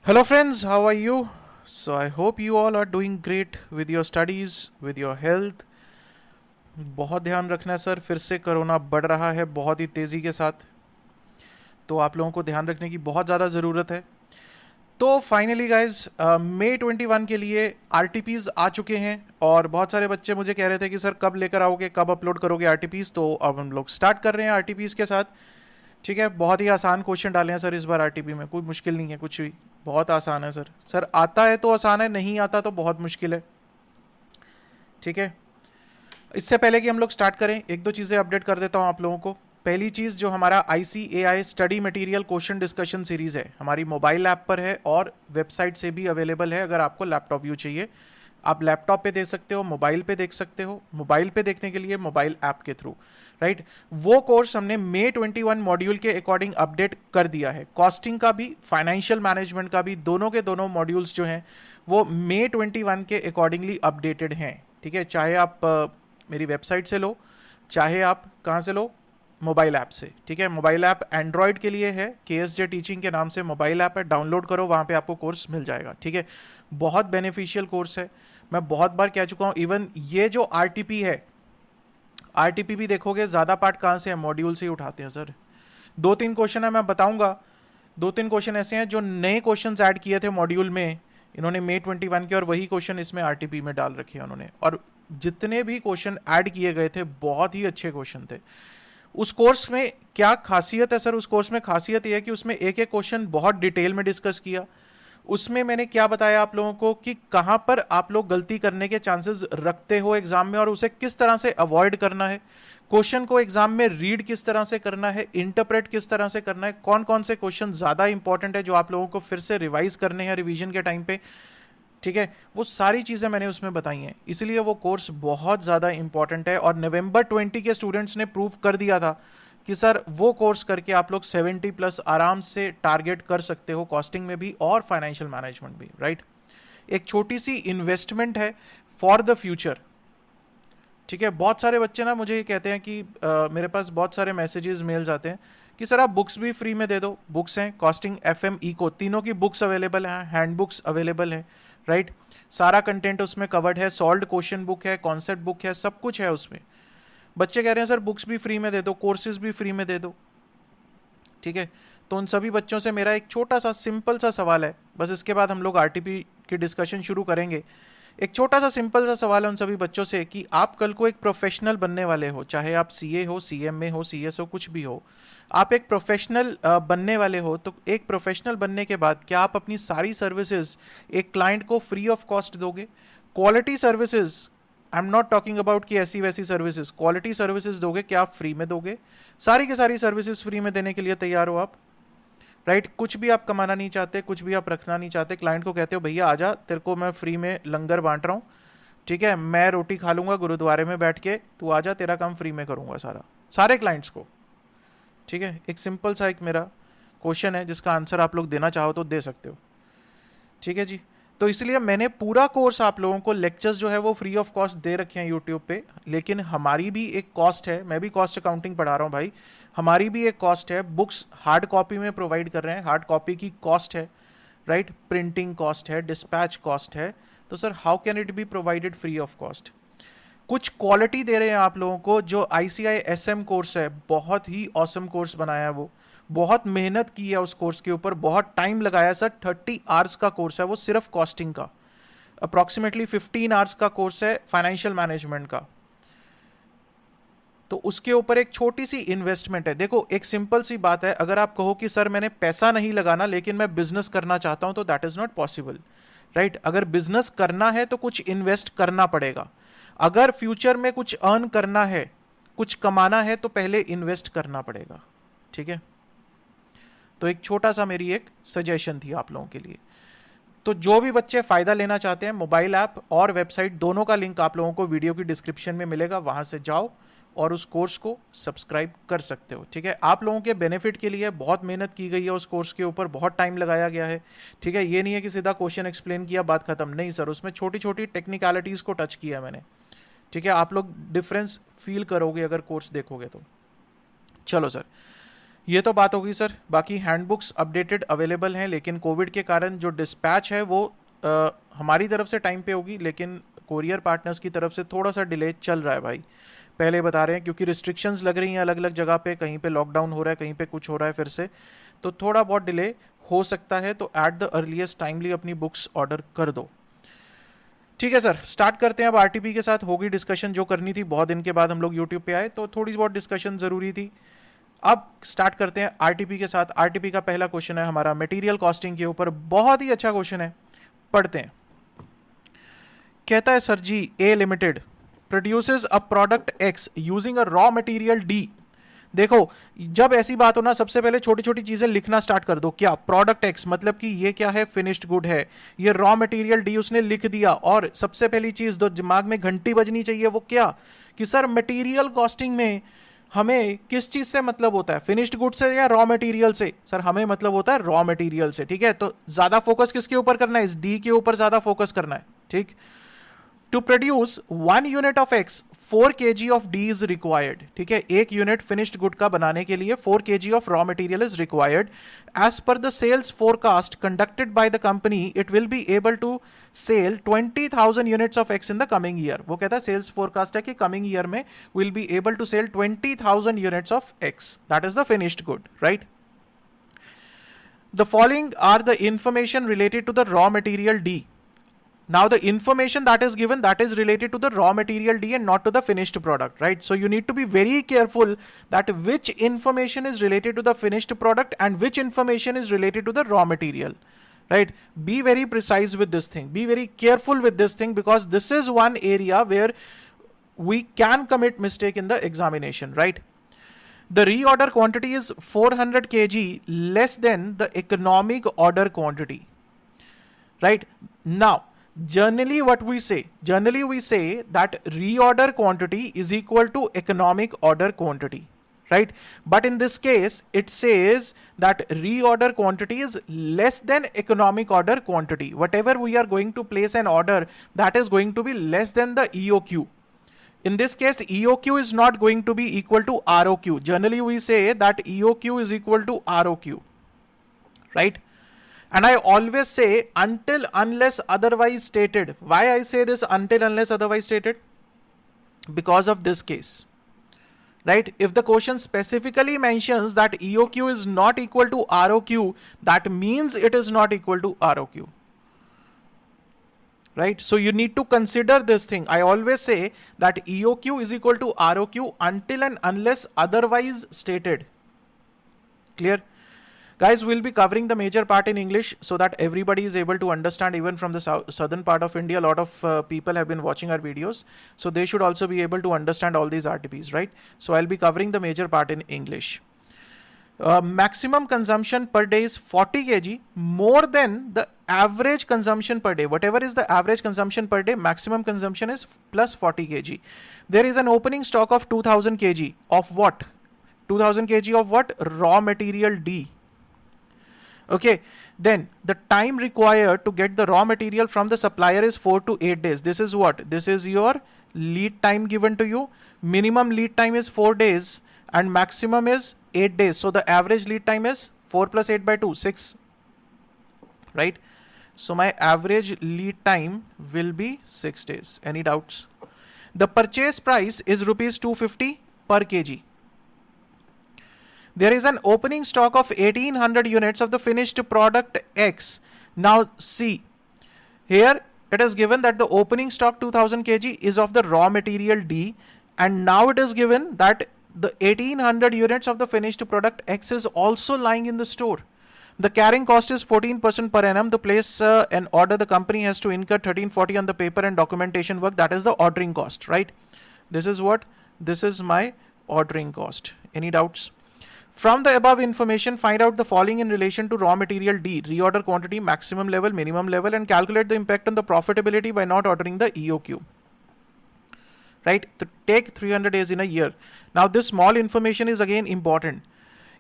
Hello, friends, how are you? So, I hope you all are doing great with your studies, with your health. बहुत ध्यान रखना sir, फिर से corona बढ़ रहा है बहुत ही तेज़ी के साथ, तो आप लोगों को ध्यान रखने की बहुत ज़्यादा ज़रूरत है। तो फाइनली गाइज मई 21 के लिए आर आ चुके हैं और बहुत सारे बच्चे मुझे कह रहे थे कि सर कब लेकर आओगे, कब अपलोड करोगे आर तो अब हम लोग स्टार्ट कर रहे हैं आर के साथ। ठीक है, बहुत ही आसान क्वेश्चन डाले हैं सर इस बार आर में, कोई मुश्किल नहीं है कुछ भी, बहुत आसान है सर। सर आता है तो आसान है, नहीं आता तो बहुत मुश्किल है। ठीक है, इससे पहले कि हम लोग स्टार्ट करें एक दो चीज़ें अपडेट कर देता हूं आप लोगों को। पहली चीज़, जो हमारा ICAI study material question discussion series है, हमारी मोबाइल ऐप पर है और वेबसाइट से भी अवेलेबल है। अगर आपको लैपटॉप व्यू चाहिए, आप लैपटॉप पे देख सकते हो, मोबाइल पे देख सकते हो। मोबाइल पे देखने के लिए मोबाइल ऐप के थ्रू, राइट। वो कोर्स हमने मई 21 मॉड्यूल के अकॉर्डिंग अपडेट कर दिया है। कॉस्टिंग का भी, फाइनेंशियल मैनेजमेंट का भी, दोनों के दोनों मॉड्यूल्स जो हैं वो मई 21 के अकॉर्डिंगली अपडेटेड हैं। ठीक है, चाहे आप मेरी वेबसाइट से लो, चाहे आप कहाँ से लो, मोबाइल ऐप से। ठीक है, मोबाइल ऐप एंड्रॉयड के लिए है, KSJ टीचिंग के नाम से मोबाइल ऐप है, डाउनलोड करो, वहाँ पे आपको कोर्स मिल जाएगा। ठीक है, बहुत बेनिफिशियल कोर्स है, मैं बहुत बार कह चुका हूँ। इवन ये जो RTP है, RTP भी देखोगे ज़्यादा पार्ट कहाँ से है, मॉड्यूल से ही उठाते हैं सर। दो तीन क्वेश्चन है, मैं बताऊंगा। दो तीन क्वेश्चन ऐसे हैं जो नए क्वेश्चंस ऐड किए थे मॉड्यूल में इन्होंने मई 21 के, और वही क्वेश्चन इसमें RTP में डाल रखे हैं उन्होंने। और जितने भी क्वेश्चन ऐड किए गए थे बहुत ही अच्छे क्वेश्चन थे। उस कोर्स में क्या खासियत है सर, उस कोर्स में खासियत यह है कि उसमें एक एक क्वेश्चन बहुत डिटेल में डिस्कस किया। उसमें मैंने क्या बताया आप लोगों को कि कहां पर आप लोग गलती करने के चांसेस रखते हो एग्जाम में और उसे किस तरह से अवॉइड करना है। क्वेश्चन को एग्जाम में रीड किस तरह से करना है, इंटरप्रेट किस तरह से करना है, कौन कौन से क्वेश्चन ज्यादा इंपॉर्टेंट है जो आप लोगों को फिर से रिवाइज करने हैं रिवीजन के टाइम पे। ठीक है, वो सारी चीजें मैंने उसमें बताई हैं, इसलिए वो कोर्स बहुत ज्यादा इंपॉर्टेंट है। और नवंबर 20 के स्टूडेंट्स ने प्रूव कर दिया था कि सर वो कोर्स करके आप लोग 70+ आराम से टारगेट कर सकते हो, कॉस्टिंग में भी और फाइनेंशियल मैनेजमेंट भी, राइट। एक छोटी सी इन्वेस्टमेंट है फॉर द फ्यूचर। ठीक है, बहुत सारे बच्चे ना मुझे ये कहते हैं कि मेरे पास बहुत सारे मैसेजेस मेल्स आते हैं कि सर आप बुक्स भी फ्री में दे दो। बुक्स हैं, कॉस्टिंग, FM, इको, तीनों की बुक्स अवेलेबल हैं, हैंड बुक्स अवेलेबल है, राइट। सारा कंटेंट उसमें कवर्ड है, सॉल्व्ड क्वेश्चन बुक है, कॉन्सेप्ट बुक है, सब कुछ है उसमें। बच्चे कह रहे हैं सर बुक्स भी फ्री में दे दो, कोर्सेज भी फ्री में दे दो। ठीक है, तो उन सभी बच्चों से मेरा एक छोटा सा सिंपल सा सवाल है, बस इसके बाद हम लोग RTP की डिस्कशन शुरू करेंगे। एक छोटा सा सिंपल सा सवाल है उन सभी बच्चों से कि आप कल को एक प्रोफेशनल बनने वाले हो, चाहे आप CA हो, CMA हो, CS हो, कुछ भी हो, आप एक प्रोफेशनल बनने वाले हो, तो एक प्रोफेशनल बनने के बाद क्या आप अपनी सारी सर्विसेज एक क्लाइंट को फ्री ऑफ कॉस्ट दोगे? Quality services, I am not talking about कि ऐसी वैसी सर्विसेज, क्वालिटी सर्विसेज दोगे, क्या आप फ्री में दोगे? सारी की सारी सर्विसेज फ्री में देने के लिए तैयार हो आप, राइट। कुछ भी आप कमाना नहीं चाहते, कुछ भी आप रखना नहीं चाहते, क्लाइंट को कहते हो भैया आजा, तेरे को मैं फ्री में लंगर बांट रहा हूँ। ठीक है, मैं रोटी खा लूंगा गुरुद्वारे में बैठ के, तू आजा, तेरा काम फ्री में करूंगा सारा, सारे क्लाइंट्स को। ठीक है, एक सिंपल सा एक मेरा क्वेश्चन है जिसका आंसर आप लोग देना चाहो तो दे सकते हो। ठीक है जी, तो इसलिए मैंने पूरा कोर्स आप लोगों को, लेक्चर्स जो है वो फ्री ऑफ कॉस्ट दे रखे हैं यूट्यूब पे। लेकिन हमारी भी एक कॉस्ट है, मैं भी कॉस्ट अकाउंटिंग पढ़ा रहा हूँ भाई, हमारी भी एक कॉस्ट है। बुक्स हार्ड कॉपी में प्रोवाइड कर रहे हैं, हार्ड कॉपी की कॉस्ट है, राइट। प्रिंटिंग कॉस्ट है, डिस्पैच कॉस्ट है, तो sir how can it be provided free of cost? कुछ क्वालिटी दे रहे हैं आप लोगों को। जो ICISM कोर्स है, बहुत ही ऑसम कोर्स बनाया है वो, बहुत मेहनत की है उस कोर्स के ऊपर, बहुत टाइम लगाया सर। 30 आवर्स का कोर्स है वो, सिर्फ कॉस्टिंग का। अप्रॉक्सीमेटली 15 आवर्स का कोर्स है फाइनेंशियल मैनेजमेंट का। तो उसके ऊपर एक छोटी सी इन्वेस्टमेंट है। देखो एक सिंपल सी बात है, अगर आप कहो कि सर मैंने पैसा नहीं लगाना लेकिन मैं बिजनेस करना चाहता हूं, तो that is not possible, right. अगर बिजनेस करना है तो कुछ इन्वेस्ट करना पड़ेगा। अगर फ्यूचर में कुछ अर्न करना है, कुछ कमाना है, तो पहले इन्वेस्ट करना पड़ेगा। ठीक है, तो एक छोटा सा मेरी एक सजेशन थी आप लोगों के लिए। तो जो भी बच्चे फायदा लेना चाहते हैं, मोबाइल ऐप और वेबसाइट दोनों का लिंक आप लोगों को वीडियो की डिस्क्रिप्शन में मिलेगा, वहां से जाओ और उस कोर्स को सब्सक्राइब कर सकते हो। ठीक है, आप लोगों के बेनिफिट के लिए बहुत मेहनत की गई है उस कोर्स के ऊपर, बहुत टाइम लगाया गया है। ठीक है, ये नहीं है कि सीधा क्वेश्चन एक्सप्लेन किया बात खत्म, नहीं सर, उसमें छोटी छोटी टेक्निकलिटीज को टच किया मैंने। ठीक है, आप लोग डिफरेंस फील करोगे अगर कोर्स देखोगे तो। चलो सर, ये तो बात होगी सर। बाकी हैंडबुक्स अपडेटेड अवेलेबल हैं, लेकिन कोविड के कारण जो डिस्पैच है वो हमारी तरफ से टाइम पे होगी, लेकिन कोरियर पार्टनर्स की तरफ से थोड़ा सा डिले चल रहा है भाई। पहले बता रहे हैं क्योंकि रिस्ट्रिक्शंस लग रही हैं अलग अलग जगह पे, कहीं पे लॉकडाउन हो रहा है, कहीं पे कुछ हो रहा है फिर से, तो थोड़ा बहुत डिले हो सकता है। तो एट द अर्लीस्ट टाइमली अपनी बुक्स ऑर्डर कर दो। ठीक है सर, स्टार्ट करते हैं अब आरटीपी के साथ। होगी डिस्कशन जो करनी थी, बहुत दिन के बाद हम लोग यूट्यूब पे आए तो थोड़ी बहुत डिस्कशन ज़रूरी थी। अब स्टार्ट करते हैं आरटीपी के साथ। आरटीपी का पहला क्वेश्चन है हमारा मटेरियल कॉस्टिंग के ऊपर, बहुत ही अच्छा क्वेश्चन है, पढ़ते हैं। कहता है sir ji, A limited produces a product X using a raw material D. देखो, जब ऐसी बात हो ना, सबसे पहले छोटी छोटी चीजें लिखना स्टार्ट कर दो। क्या प्रोडक्ट एक्स मतलब कि ये क्या है, फिनिश्ड गुड है। ये रॉ मटेरियल डी उसने लिख दिया, और सबसे पहली चीज जो दिमाग में घंटी बजनी चाहिए वो क्या, कि सर मटेरियल कॉस्टिंग में हमें किस चीज से मतलब होता है, फिनिश्ड गुड से या रॉ मटेरियल से। सर हमें मतलब होता है रॉ मटेरियल से, ठीक है। तो ज्यादा फोकस किसके ऊपर करना है, इस डी के ऊपर ज्यादा फोकस करना है, ठीक। To produce 1 unit of X 4 kg of D is required, ठीक है। 1 यूनिट फिनिश्ड गुड का बनाने के लिए 4 kg of raw material is required. As per the sales forecast conducted by the company, it will be able to sell 20,000 units of X in the coming year. वो कहता है sales forecast है कि coming year में will be able to sell 20,000 units of X, that is the finished good, right. The following are the information related to the raw material D. Now the information that is given, that is related to the raw material D and not to the finished product, right? So you need to be very careful that which information is related to the finished product and which information is related to the raw material, right? Be very precise with this thing, be very careful with this thing, because this is one area where we can commit mistake in the examination, right? The reorder quantity is 400 kg less than the economic order quantity, right? Now generally we say that reorder quantity is equal to economic order quantity, right? But in this case it says that reorder quantity is less than economic order quantity. Whatever we are going to place an order, that is going to be less than the EOQ. In this case EOQ is not going to be equal to ROQ. Generally we say that EOQ is equal to ROQ, right? And I always say until unless otherwise stated. Why I say this until unless otherwise stated? Because of this case, right? If the question specifically mentions that EOQ is not equal to ROQ, that means it is not equal to ROQ, right? So you need to consider this thing. I always say that EOQ is equal to ROQ until and unless otherwise stated. Clear? Guys, we'll be covering the major part in English so that everybody is able to understand. Even from the southern part of India, a lot of people have been watching our videos, so they should also be able to understand all these RTPs, right? So I'll be covering the major part in English. Maximum consumption per day is 40 kg, more than the average consumption per day. Whatever is the average consumption per day, maximum consumption is plus 40 kg. There is an opening stock of 2000 kg of what? 2000 kg of what? Raw material D. Okay, then the time required to get the raw material from the supplier is 4 to 8 days. This is what? This is your lead time given to you. Minimum lead time is 4 days and maximum is 8 days. So the average lead time is 4 plus 8 by 2, 6, right? So my average lead time will be 6 days. Any doubts? The purchase price is rupees 250 per kg. There is an opening stock of 1800 units of the finished product X. Now see, here it is given that the opening stock 2000 kg is of the raw material D, and now it is given that the 1800 units of the finished product X is also lying in the store. The carrying cost is 14% per annum. To place an order, the company has to incur 1340 on the paper and documentation work. That is the ordering cost, right? This is what? This is my ordering cost. Any doubts? From the above information, find out the following in relation to raw material D: reorder quantity, maximum level, minimum level, and calculate the impact on the profitability by not ordering the EOQ. Right? To take 300 days in a year. Now this small information is again important.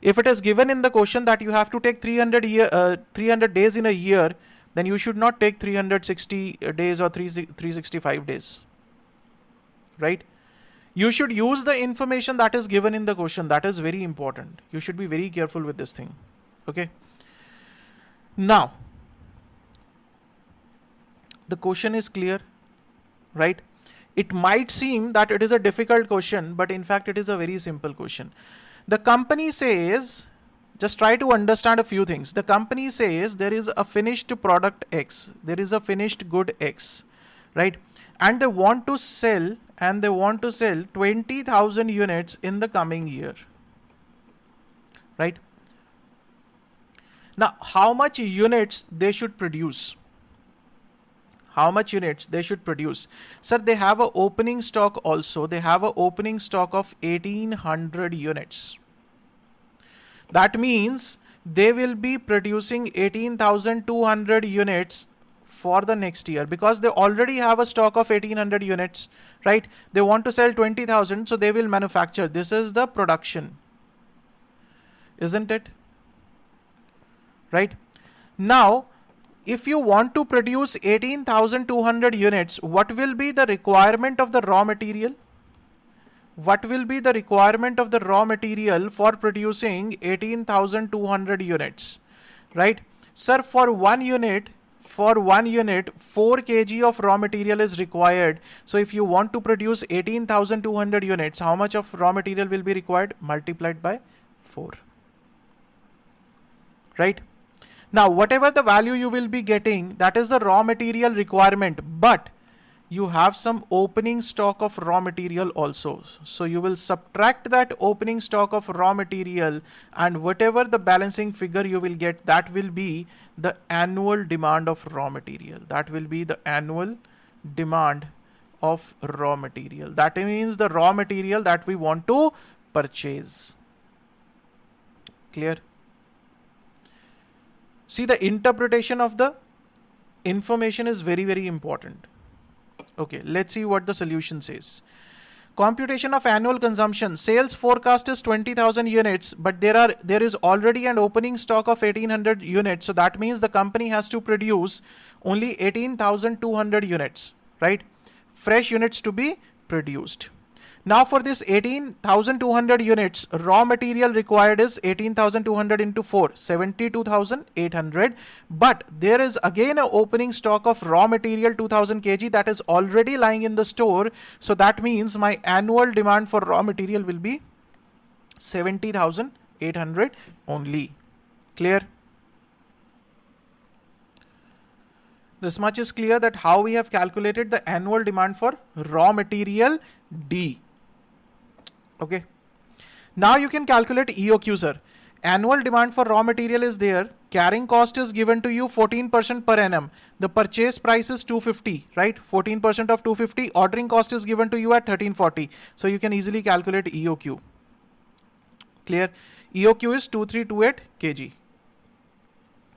If it is given in the question that you have to take 300 days in a year, then you should not take 360 days or 365 days. Right? You should use the information that is given in the question. That is very important. You should be very careful with this thing. Okay. Now, the question is clear, right? It might seem that it is a difficult question, but in fact, it is a very simple question. The company says, just try to understand a few things. The company says there is a finished product X, there is a finished good X, right? And they want to sell 20,000 units in the coming year, right? Now, how much units they should produce? How much units they should produce? Sir, they have a opening stock also. They have a opening stock of 1800 units. That means they will be producing 18,200 units for the next year, because they already have a stock of 1800 units, right? They want to sell 20,000, so they will manufacture. This is the production, isn't it? Right? Now, if you want to produce 18,200 units, what will be the requirement of the raw material? What will be the requirement of the raw material for producing 18,200 units, right? Sir, for one unit, 4 kg of raw material is required. So if you want to produce 18,200 units, how much of raw material will be required? Multiplied by 4, right? Now, whatever the value you will be getting, that is the raw material requirement, but you have some opening stock of raw material also. So you will subtract that opening stock of raw material, and whatever the balancing figure you will get, that will be the annual demand of raw material. That will be the annual demand of raw material. That means the raw material that we want to purchase. Clear? See, the interpretation of the information is very, very important. Okay, let's see what the solution says. Computation of annual consumption. Sales forecast is 20,000 units, but there is already an opening stock of 1800 units. So that means the company has to produce only 18,200 units, right? Fresh units to be produced. Now for this 18,200 units, raw material required is 18,200 into 4, 72,800. But there is again an opening stock of raw material 2000 kg that is already lying in the store. So that means my annual demand for raw material will be 70,800 only. Clear? This much is clear, that how we have calculated the annual demand for raw material D. Okay. Now you can calculate EOQ, sir. Annual demand for raw material is there. Carrying cost is given to you 14% per annum. The purchase price is 250, right? 14% of 250. Ordering cost is given to you at 1340. So you can easily calculate EOQ. Clear? EOQ is 2328 kg.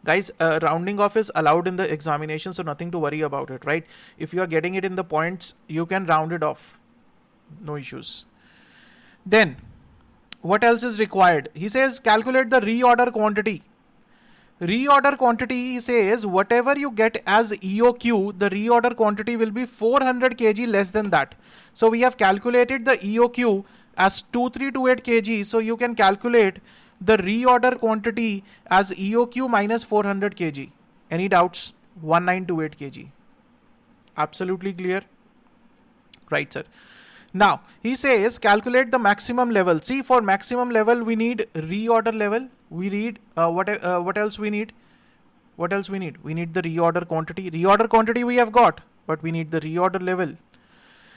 Guys, rounding off is allowed in the examination, so nothing to worry about it, right? If you are getting it in the points, you can round it off. No issues. Then, what else is required? He says calculate the reorder quantity. Reorder quantity, he says, whatever you get as EOQ, the reorder quantity will be 400 kg less than that. So we have calculated the EOQ as 2328 kg. So you can calculate the reorder quantity as EOQ minus 400 kg. Any doubts? 1928 kg. Absolutely clear? Right, sir. Now, he says calculate the maximum level. See, for maximum level, we need reorder level. We need, what else we need? What else we need? We need the reorder quantity. Reorder quantity we have got, but we need the reorder level.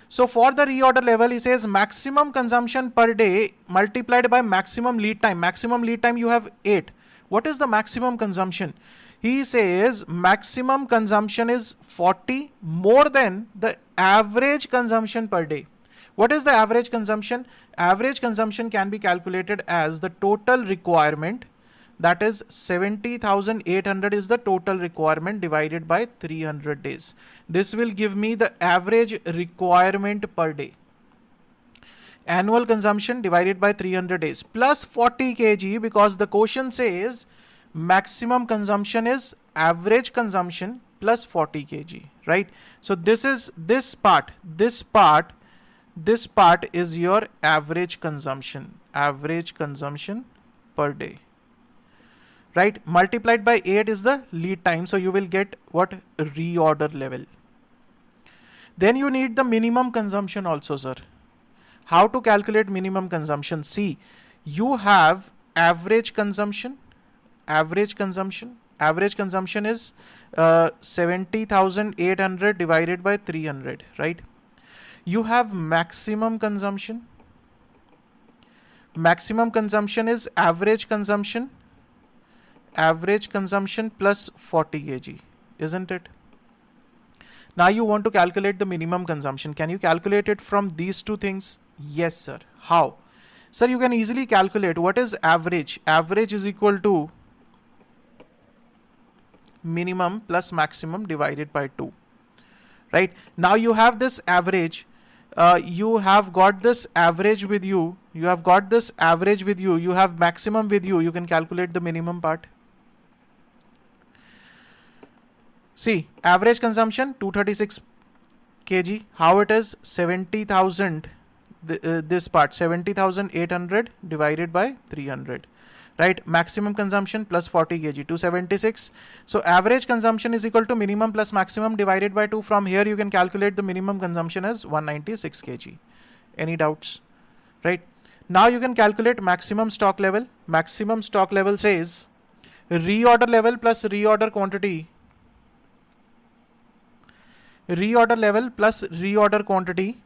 So for the reorder level, he says maximum consumption per day multiplied by maximum lead time. Maximum lead time you have 8. What is the maximum consumption? He says maximum consumption is 40 more than the average consumption per day. What is the average consumption? Average consumption can be calculated as the total requirement. That is 70,800 is the total requirement divided by 300 days. This will give me the average requirement per day. Annual consumption divided by 300 days plus 40 kg, because the question says maximum consumption is average consumption plus 40 kg, right? So this is this part this part is your average consumption per day, right? Multiplied by 8 is the lead time, so you will get what? Reorder level. Then you need the minimum consumption also, sir. How to calculate minimum consumption? See, you have average consumption. Average consumption is 70,800 divided by 300, right? You have maximum consumption. Maximum consumption is average consumption plus 40 kg, isn't it? Now you want to calculate the minimum consumption. Can you calculate it from these two things? Yes, sir. How? Sir, you can easily calculate what is average. Average is equal to minimum plus maximum divided by 2. Right? Now you have this average. You have got this average with you. You have maximum with you. You can calculate the minimum part. See, average consumption 236 kg. How it is? 70,000. This part 70,800 divided by 300. Right? Maximum consumption plus 40 kg, 276. So average consumption is equal to minimum plus maximum divided by 2. From here you can calculate the minimum consumption as 196 kg. Any doubts? Right? Now you can calculate maximum stock level. Maximum stock level says reorder level plus reorder quantity. Reorder level plus reorder quantity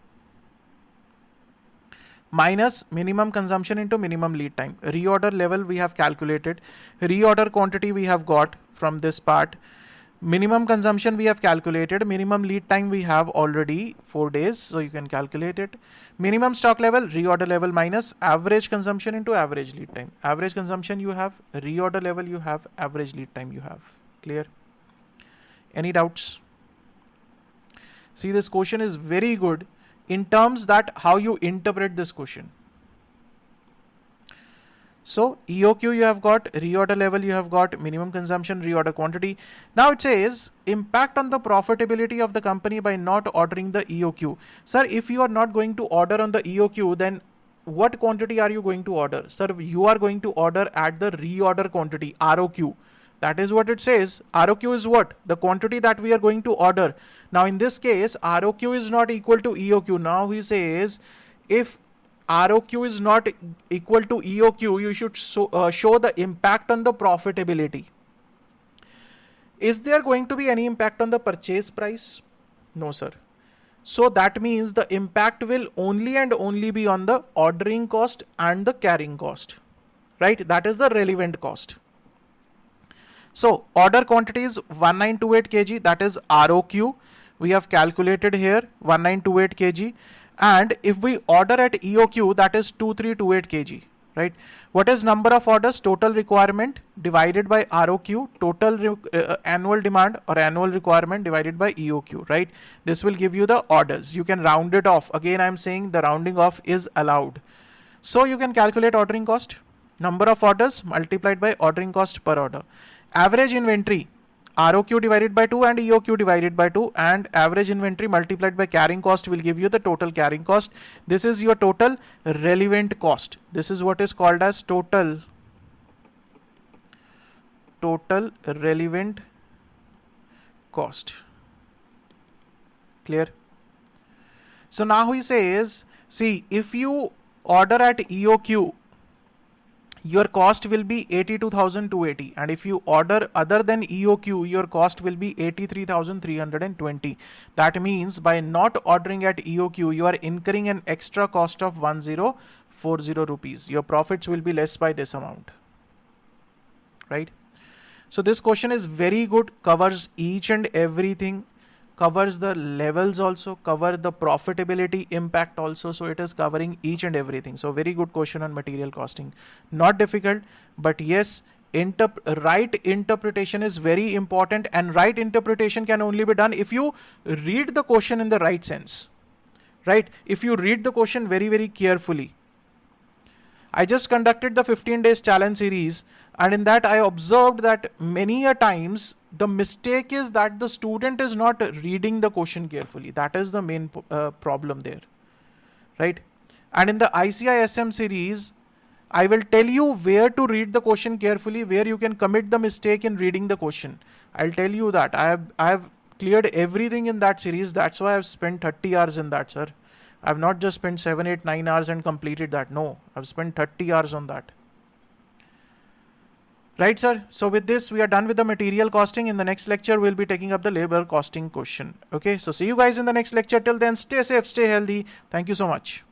minus minimum consumption into minimum lead time. Reorder level we have calculated. Reorder quantity we have got from this part. Minimum consumption we have calculated. Minimum lead time we have already 4 days. So you can calculate it. Minimum stock level, reorder level minus average consumption into average lead time. Average consumption you have, reorder level you have, average lead time you have. Clear? Any doubts? See, this question is very good in terms that how you interpret this question. So EOQ you have got, reorder level you have got, minimum consumption, reorder quantity. Now it says impact on the profitability of the company by not ordering the EOQ. Sir, if you are not going to order on the EOQ, then what quantity are you going to order? Sir, you are going to order at the reorder quantity, ROQ. That is what it says. ROQ is what? The quantity that we are going to order. Now in this case, ROQ is not equal to EOQ. Now he says if ROQ is not equal to EOQ, you should show the impact on the profitability. Is there going to be any impact on the purchase price? No, sir. So that means the impact will only and only be on the ordering cost and the carrying cost, right? That is the relevant cost. So order quantity is 1928 kg, that is ROQ. We have calculated here 1928 kg. And if we order at EOQ, that is 2328 kg, right? What is number of orders? Total requirement divided by ROQ, total annual demand or annual requirement divided by EOQ, right? This will give you the orders. You can round it off. Again, I'm saying the rounding off is allowed. So you can calculate ordering cost, number of orders multiplied by ordering cost per order. Average inventory, ROQ divided by 2 and EOQ divided by 2, and average inventory multiplied by carrying cost will give you the total carrying cost. This is your total relevant cost. This is what is called as total relevant cost. Clear? So now he says, see, if you order at EOQ, your cost will be 82,280, and if you order other than EOQ, your cost will be 83,320. That means by not ordering at EOQ, you are incurring an extra cost of 1040 rupees. Your profits will be less by this amount, right? So this question is very good, covers each and everything, covers the levels also, cover the profitability impact also. So it is covering each and everything. So very good question on material costing. Not difficult, but yes, right interpretation is very important, and right interpretation can only be done if you read the question in the right sense, right? If you read the question very, very carefully. I just conducted the 15 days challenge series, and in that I observed that many a times the mistake is that the student is not reading the question carefully. That is the main problem there, right? And in the ICISM series, I will tell you where to read the question carefully, where you can commit the mistake in reading the question. I'll tell you that. I have cleared everything in that series. That's why I've spent 30 hours in that, sir. I've not just spent 7, 8, 9 hours and completed that. No, I've spent 30 hours on that. Right, sir? So with this, we are done with the material costing. In the next lecture, we'll be taking up the labor costing question. Okay, so see you guys in the next lecture. Till then, stay safe, stay healthy. Thank you so much.